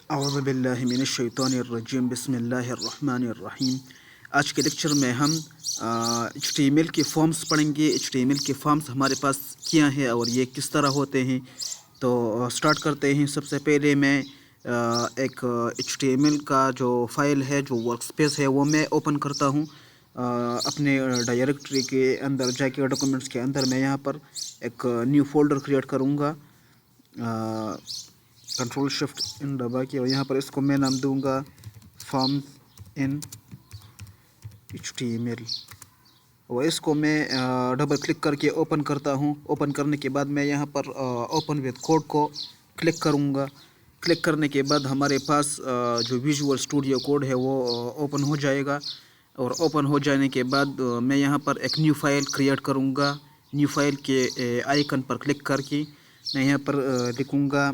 औज़ुबिल्लाहिमिनश्शैतानिर्रजीम बिस्मिल्लाहिर्रहमानिर्रहीम। आज के लेक्चर में हम HTML के फॉर्म्स पढ़ेंगे। HTML के फॉर्म्स हमारे पास क्या हैं और ये किस तरह होते हैं। तो स्टार्ट करते हैं। सबसे पहले मैं एक HTML का जो फाइल है, जो वर्कस्पेस है, वो मैं ओपन करता हूँ। अपने डायरेक्टरी के अंदर जाके डॉक्यूमेंट्स के अंदर मैं यहाँ पर एक न्यू फोल्डर क्रिएट करूँगा। कंट्रोल शिफ्ट इन दबा के, और यहाँ पर इसको मैं नाम दूंगा फॉर्म्स इन HTML, और इसको मैं डबल क्लिक करके ओपन करता हूँ। ओपन करने के बाद मैं यहाँ पर ओपन विद कोड को क्लिक करूँगा। क्लिक करने के बाद हमारे पास जो विजुअल स्टूडियो कोड है वो ओपन हो जाएगा। और ओपन हो जाने के बाद मैं यहाँ पर एक न्यू फाइल क्रिएट करूँगा। न्यू फाइल के आइकन पर क्लिक करके मैं यहाँ पर लिखूँगा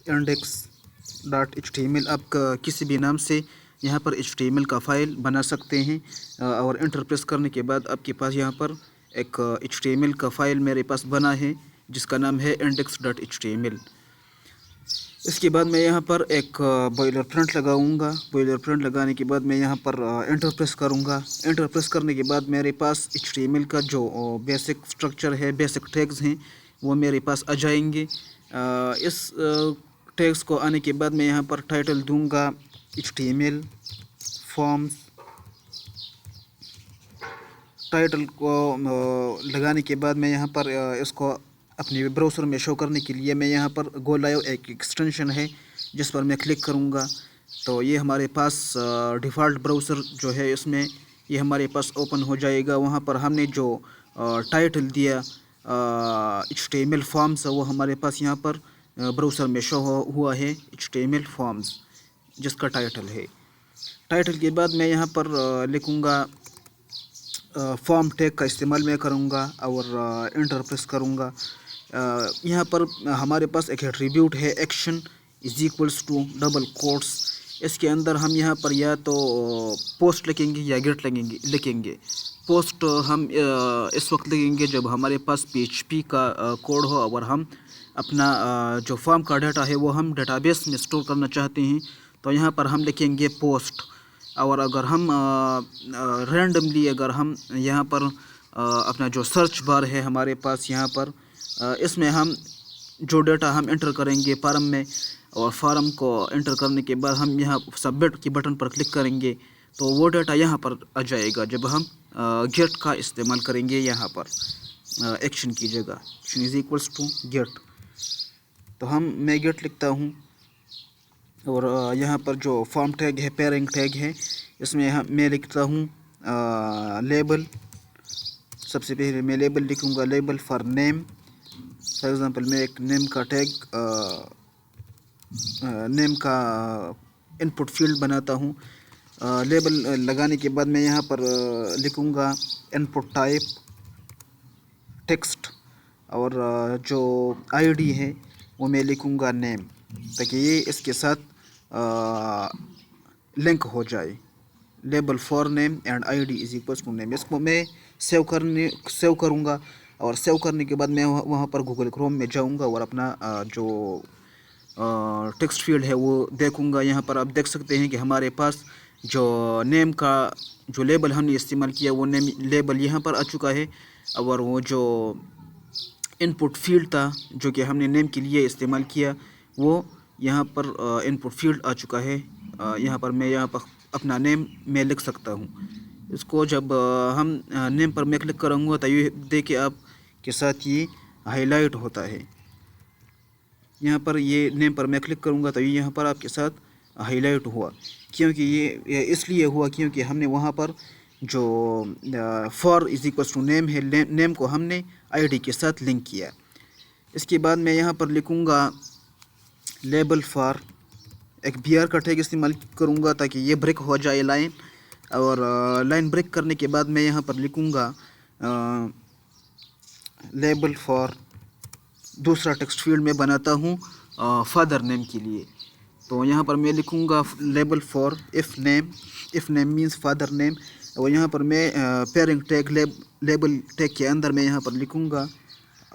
index.html। आप किसी भी नाम से यहाँ पर HTML का फ़ाइल बना सकते हैं। और एंटर प्रेस करने के बाद आपके पास यहाँ पर एक HTML का फ़ाइल मेरे पास बना है, जिसका नाम है index.html। इसके बाद मैं यहाँ पर एक बॉयलर प्रिंट लगाऊंगा। बॉयलर प्रिंट लगाने के बाद मैं यहाँ पर एंटर प्रेस करूँगा। एंटर प्रेस करने के बाद मेरे पास HTML का जो बेसिक स्ट्रक्चर है, बेसिक टैग्स हैं, वो मेरे पास आ जाएंगे। इस टैग्स को आने के बाद मैं यहाँ पर टाइटल दूंगा HTML फॉर्म्स। टाइटल को लगाने के बाद मैं यहाँ पर इसको अपने ब्राउज़र में शो करने के लिए मैं यहाँ पर गो लाइव एक एक्सटेंशन है, जिस पर मैं क्लिक करूँगा। तो ये हमारे पास डिफ़ॉल्ट ब्राउज़र जो है, इसमें ये हमारे पास ओपन हो जाएगा। वहाँ पर हमने जो टाइटल दिया HTML फॉर्म्स, वो हमारे पास यहाँ पर ब्राउज़र में शो हुआ है, HTML फॉर्म्स, जिसका टाइटल है। टाइटल के बाद मैं यहाँ पर लिखूँगा फॉर्म टैग का इस्तेमाल मैं करूँगा और एंटर प्रेस करूँगा। यहाँ पर हमारे पास एक एट्रीब्यूट है, action is equals to double quotes. इसके अंदर हम यहाँ पर या तो पोस्ट लिखेंगे या गेट लिखेंगे। पोस्ट हम इस वक्त लिखेंगे जब हमारे पास PHP का कोड हो और हम अपना जो फॉर्म का डाटा है वो हम डेटाबेस में स्टोर करना चाहते हैं। तो यहाँ पर हम लिखेंगे पोस्ट। और अगर हम रैंडमली अगर हम यहाँ पर अपना जो सर्च बार है हमारे पास यहाँ पर, इसमें हम जो डेटा हम इंटर करेंगे फॉर्म में, और फॉर्म को इंटर करने के बाद हम यहाँ सबमिट के बटन पर क्लिक करेंगे, तो वो डेटा यहाँ पर आ जाएगा जब हम गेट का इस्तेमाल करेंगे। यहाँ पर एक्शन की जगह action is equals to get. तो मैं गेट लिखता हूँ। और यहाँ पर जो फॉर्म टैग है, पेयरिंग टैग है, इसमें मैं लिखता हूँ लेबल। सबसे पहले मैं लेबल लिखूँगा, label for name. For example मैं एक नेम का टैग नेम का इनपुट फील्ड बनाता हूँ। लेबल लगाने के बाद मैं यहाँ पर लिखूँगा इनपुट टाइप टेक्स्ट, और जो ID है वो मैं लिखूँगा नेम, ताकि ये इसके साथ लिंक हो जाए। Label for name and ID is equals to name. इसको मैं सेव करूँगा, और सेव करने के बाद मैं वहाँ पर गूगल क्रोम में जाऊँगा और अपना जो टेक्स्ट फील्ड है वो देखूँगा। यहाँ पर आप देख सकते हैं कि हमारे पास जो नेम का जो लेबल हमने इस्तेमाल किया वो नेम लेबल यहाँ पर आ चुका है, और वो जो इनपुट फील्ड था जो कि हमने नेम के लिए इस्तेमाल किया वो यहाँ पर इनपुट फील्ड आ चुका है। यहाँ पर मैं यहाँ पर अपना नेम मैं लिख सकता हूँ। इसको जब हम नेम पर मैं क्लिक करूँगा तो ये देखिए आप के साथ ये हाईलाइट होता है। यहाँ पर ये नेम पर मैं क्लिक करूँगा तो ये यहाँ पर आपके साथ हाईलाइट हुआ, क्योंकि ये इसलिए हुआ क्योंकि हमने वहाँ पर जो for is equals to name है, नेम को हमने ID के साथ लिंक किया। इसके बाद मैं यहाँ पर लिखूँगा लेबल फॉर, एक BR का टैग इस्तेमाल करूँगा ताकि ये ब्रेक हो जाए लाइन। और लाइन ब्रेक करने के बाद मैं यहाँ पर लिखूँगा लेबल फॉर, दूसरा टेक्स्ट फील्ड में बनाता हूँ फादर नेम के लिए। तो यहाँ पर मैं लिखूँगा label for if name means father name. और यहाँ पर मैं पेयरिंग टैग लेबल टैग के अंदर मैं यहाँ पर लिखूँगा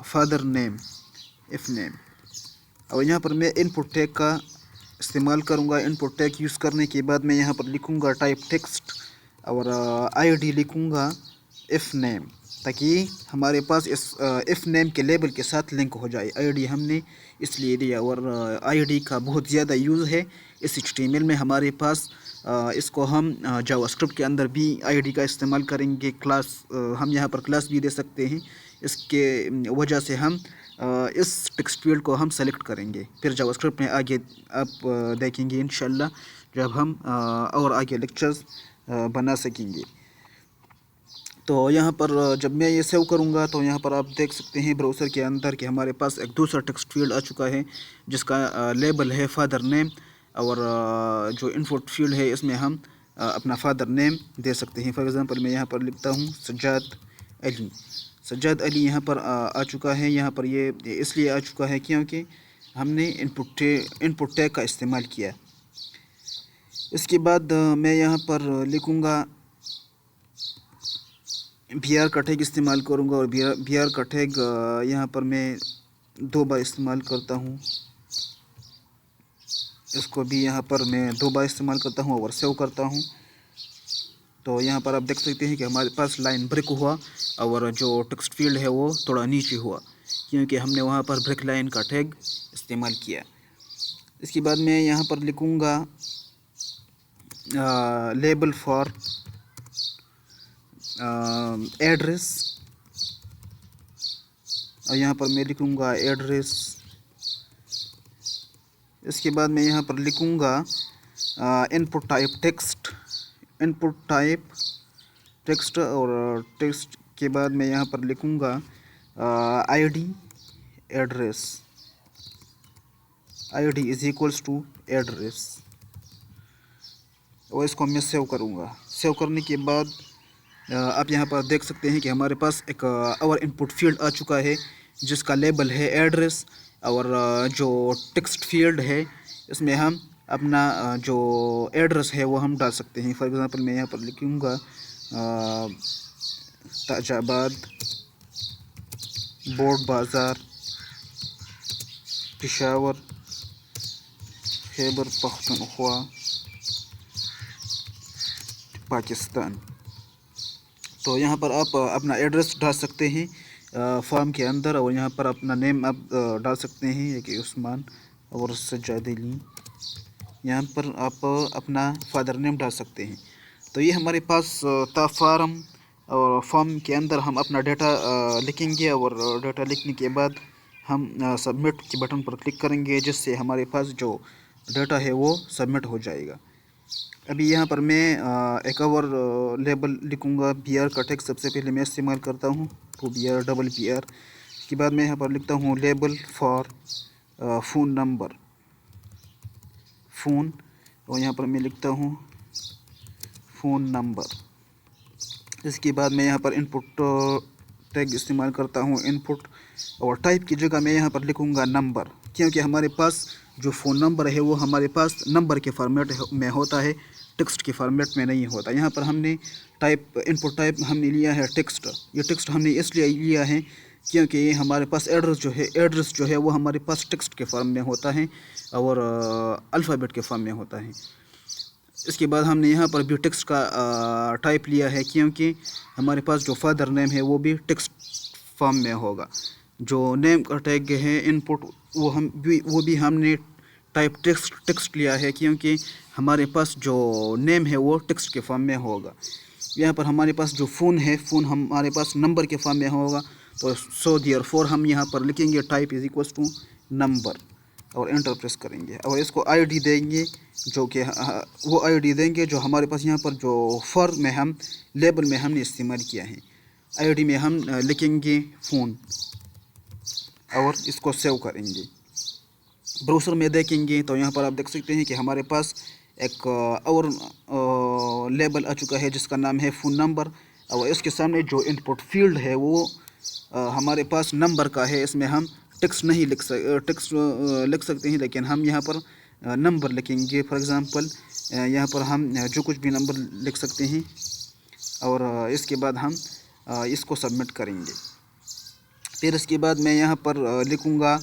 फादर नेम इफ़ नेम। और यहाँ पर मैं इनपुट टैग का इस्तेमाल करूँगा। इनपुट टैग यूज़ करने के बाद मैं यहाँ पर लिखूँगा टाइप टेक्स्ट और आईडी लिखूँगा इफ़ नेम, ताकि हमारे पास इस इफ़ नेम के लेबल के साथ लिंक हो जाए। आईडी हमने इसलिए दिया, और आईडी का बहुत ज़्यादा यूज़ है इस HTML में हमारे पास। इसको हम जावास्क्रिप्ट के अंदर भी आईडी का इस्तेमाल करेंगे। क्लास हम यहाँ पर क्लास भी दे सकते हैं। इसके वजह से हम इस टेक्स्ट फील्ड को हम सेलेक्ट करेंगे। फिर जावास्क्रिप्ट में आगे आप देखेंगे इंशाल्लाह, जब हम और आगे लेक्चर्स बना सकेंगे। तो यहाँ पर जब मैं ये सेव करूँगा तो यहाँ पर आप देख सकते हैं ब्राउज़र के अंदर कि हमारे पास एक दूसरा टेक्स्ट फील्ड आ चुका है, जिसका लेबल है फादर नेम। और जो इनपुट फील्ड है इसमें हम अपना फादर नेम दे सकते हैं। फॉर एग्ज़ाम्पल मैं यहाँ पर लिखता हूँ सज्जाद अली। सज्जाद अली यहाँ पर आ चुका है। यहाँ पर ये इसलिए आ चुका है क्योंकि हमने इनपुट टैग का इस्तेमाल किया। इसके बाद मैं यहाँ पर लिखूँगा BR का टैग इस्तेमाल करूँगा, और BR का टैग यहाँ पर मैं 2 बार इस्तेमाल करता हूँ। इसको भी यहाँ पर मैं 2 बार इस्तेमाल करता हूँ और सेव करता हूँ। तो यहाँ पर आप देख सकते हैं कि हमारे पास लाइन ब्रेक हुआ और जो टेक्स्ट फील्ड है वो थोड़ा नीचे हुआ, क्योंकि हमने वहाँ पर ब्रेक लाइन का टैग इस्तेमाल किया। इसके बाद मैं यहाँ पर लिखूँगा लेबल फॉर एड्रेस, और यहाँ पर मैं लिखूँगा एड्रेस। इसके बाद मैं यहाँ पर लिखूँगा इनपुट टाइप टेक्स्ट, और टेक्स्ट के बाद मैं यहाँ पर लिखूँगा ID address. ID is equals to address, और इसको मैं सेव करूँगा। सेव करने के बाद आप यहाँ पर देख सकते हैं कि हमारे पास एक और इनपुट फील्ड आ चुका है, जिसका लेबल है एड्रेस। और जो टेक्स्ट फील्ड है इसमें हम अपना जो एड्रेस है वो हम डाल सकते हैं। फॉर एग्ज़ाम्पल मैं यहाँ पर लिखूँगा ताजाबाद, बोर्ड बाज़ार, पेशावर, खैबर पख्तूनख्वा, पाकिस्तान। तो यहाँ पर आप अपना एड्रेस डाल सकते हैं फॉर्म के अंदर, और यहाँ पर अपना नेम आप डाल सकते हैं कि उस्मान और सज्जाद अली। यहाँ पर आप अपना फादर नेम डाल सकते हैं। तो ये हमारे पास था फॉर्म, और फॉर्म के अंदर हम अपना डेटा लिखेंगे, और डेटा लिखने के बाद हम सबमिट के बटन पर क्लिक करेंगे, जिससे हमारे पास जो डेटा है वो सबमिट हो जाएगा। अभी यहाँ पर मैं एक और लेबल लिखूँगा। BR का टैग सबसे पहले मैं इस्तेमाल करता हूँ, तो BR। इसके बाद मैं यहाँ पर लिखता हूँ label for phone number, phone, और यहाँ पर मैं लिखता हूँ फ़ोन नंबर। इसके बाद मैं यहाँ पर इनपुट टैग इस्तेमाल करता हूँ इनपुट, और टाइप की जगह मैं यहाँ पर लिखूँगा नंबर, क्योंकि हमारे पास जो फ़ोन नंबर है वो हमारे पास नंबर के फॉर्मेट में होता है, टेक्स्ट के फॉर्मेट में नहीं होता। यहाँ पर हमने इनपुट टाइप हमने लिया है टेक्स्ट। ये टेक्स्ट हमने इसलिए लिया है क्योंकि ये हमारे पास एड्रेस जो है वो हमारे पास टेक्स्ट के फॉर्म में होता है और अल्फ़ाबेट के फॉर्म में होता है। इसके बाद हमने यहाँ पर भी टेक्स्ट का टाइप लिया है, क्योंकि हमारे पास जो फादर नेम है वो भी टेक्स्ट फॉर्म में होगा। जो नेम का टैग है इनपुट, वो भी हमने टाइप टेक्स्ट लिया है, क्योंकि हमारे पास जो नेम है वो टेक्स्ट के फॉर्म में होगा। यहाँ पर हमारे पास जो फ़ोन है, फ़ोन हमारे पास नंबर के फॉर्म में होगा, तो सो देयरफॉर हम यहाँ पर लिखेंगे type is equals to number, और एंटर प्रेस करेंगे, और इसको आईडी देंगे, जो कि वो आईडी देंगे जो हमारे पास यहाँ पर जो फॉर में हम लेबल में हमने इस्तेमाल किया है। आईडी में हम लिखेंगे फ़ोन, और इसको सेव करेंगे। ब्राउज़र में देखेंगे तो यहाँ पर आप देख सकते हैं कि हमारे पास एक और लेबल आ चुका है, जिसका नाम है फ़ोन नंबर, और इसके सामने जो इनपुट फील्ड है वो हमारे पास नंबर का है। इसमें हम टेक्स्ट नहीं लिख सकते हैं, लेकिन हम यहाँ पर नंबर लिखेंगे। फॉर एग्ज़ाम्पल यहाँ पर हम जो कुछ भी नंबर लिख सकते हैं, और इसके बाद हम इसको सबमिट करेंगे। फिर इसके बाद मैं यहाँ पर लिखूँगा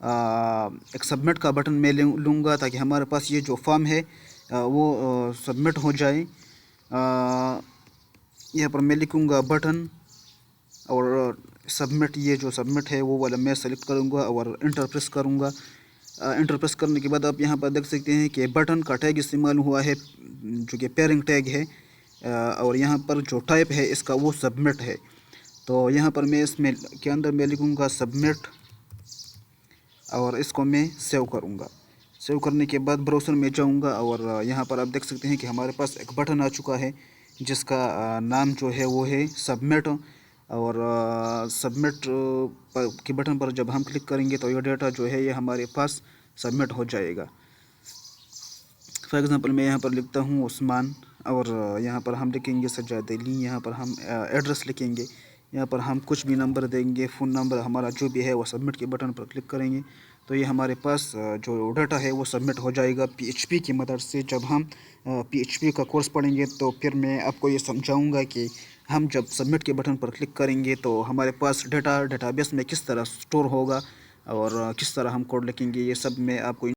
एक सबमिट का बटन मैं लूँगा ताकि हमारे पास ये जो फॉर्म है वो सबमिट हो जाए। यहाँ पर मैं लिखूँगा बटन और सबमिट, ये जो सबमिट है वो वाला मैं सेलेक्ट करूँगा और इंटर प्रेस करूँगा। इंटर प्रेस करने के बाद आप यहाँ पर देख सकते हैं कि बटन का टैग इस्तेमाल हुआ है जो कि पेयरिंग टैग है, और यहाँ पर जो टाइप है इसका वो सबमिट है। तो यहाँ पर मैं इसमें के अंदर मैं लिखूँगा सबमिट और इसको मैं सेव करूँगा। सेव करने के बाद ब्राउज़र में जाऊँगा और यहाँ पर आप देख सकते हैं कि हमारे पास एक बटन आ चुका है जिसका नाम जो है वो है सबमिट। और सबमिट के बटन पर जब हम क्लिक करेंगे तो ये डेटा जो है ये हमारे पास सबमिट हो जाएगा। फॉर एग्ज़ाम्पल मैं यहाँ पर लिखता हूँ उस्मान और यहाँ पर हम लिखेंगे सज्जाद अली। यहाँ पर हम एड्रेस लिखेंगे, यहाँ पर हम कुछ भी नंबर देंगे, फ़ोन नंबर हमारा जो भी है वो सबमिट के बटन पर क्लिक करेंगे तो ये हमारे पास जो डाटा है वो सबमिट हो जाएगा PHP की मदद से। जब हम PHP का कोर्स पढ़ेंगे तो फिर मैं आपको ये समझाऊंगा कि हम जब सबमिट के बटन पर क्लिक करेंगे तो हमारे पास डेटाबेस में किस तरह स्टोर होगा और किस तरह हम कोड लिखेंगे, ये सब मैं आपको